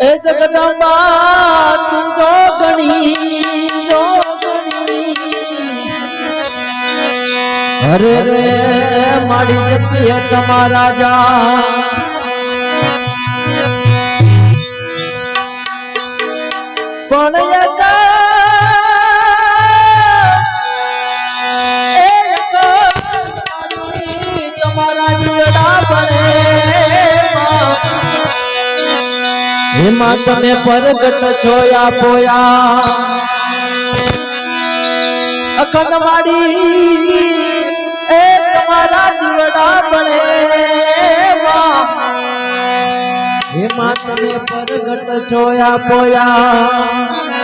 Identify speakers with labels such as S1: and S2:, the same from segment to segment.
S1: એ જગદંબા તું જોગણી અરે રે મારી જતી હે તમારા જા પણ તમારા જીવડા પડે એમાં તમે પરગટ છોયા પોયા અખંડ વાડી એ તમારા જીવડા પડે એમાં તમે પરગટ છોયા પોયા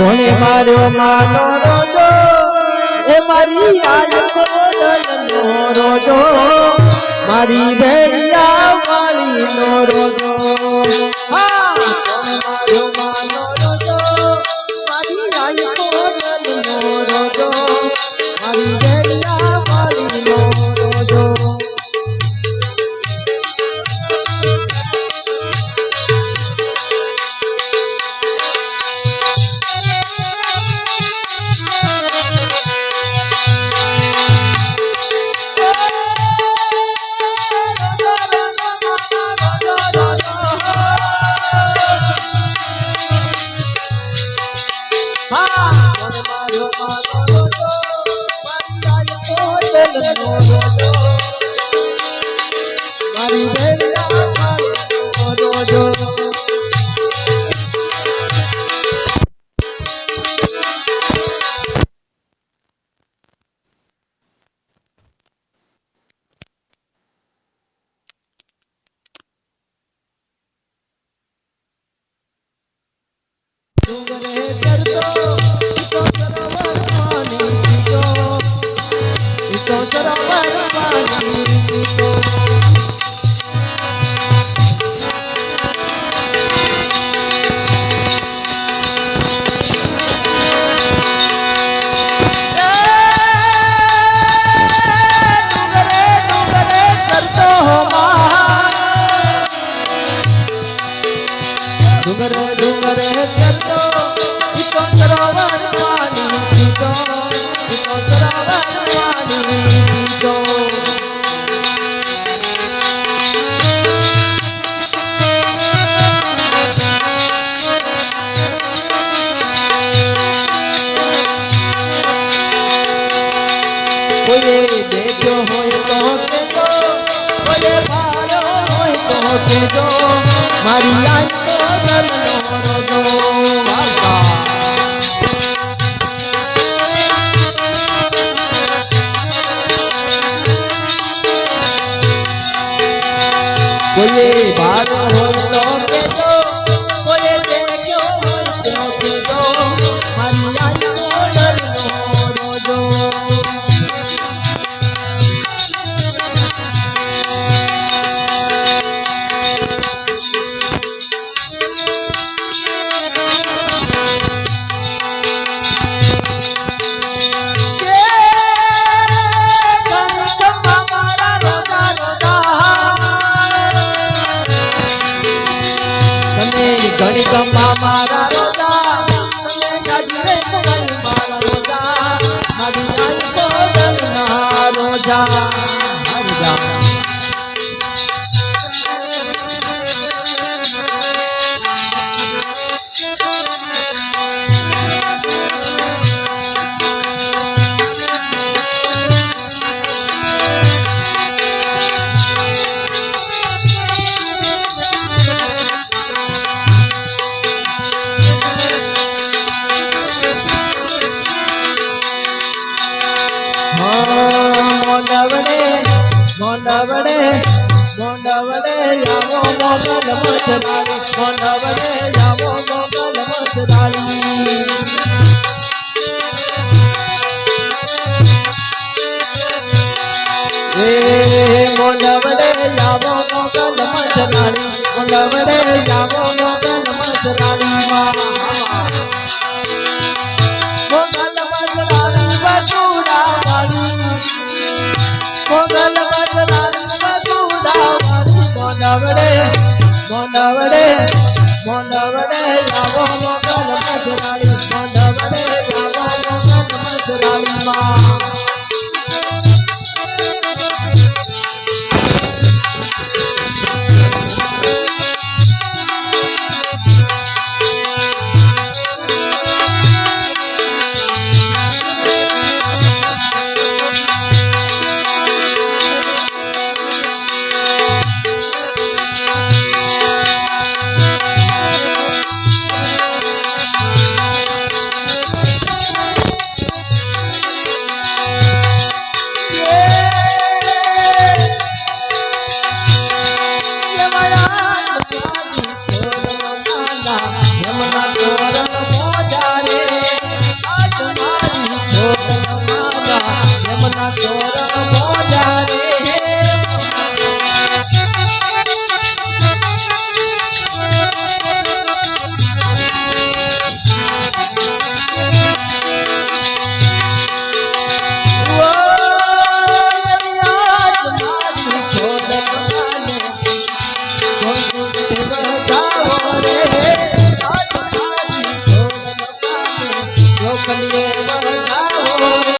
S1: કોણે માર્યો માનો રોજો એ મારી આંખો દલનો રોજો મારી ભેડિયા વાળીનો રોજો હા કોણે માર્યો માનો રોજો મારી આંખો દલનો રોજો મારી ભેડિયા વાળીનો રોજો મારી આંખો દલનો રોજો કોઈએ ભાગ હોય તો કેજો કોઈએ દેખ્યો હોય તો કેજો મારી આંખો દલનો રોજો ઘણી ગમા મારા રોજા તમે ગાજરે કોઈ મારા રોજા મારી આંખો દલના રોજા મોંડવડે આવો મોગલ મચરાળી મોંડવડે આવો મોગલ મચરાળી મોનવડે આવો મોગલ મજરાણી મોનવડે આવો મોગલ મજરાણી મોગલ મજરાણી બસુડા વાળી મોગલ મજરાણી બસુડા વાળી મોનવડે મોનવડે મોનવડે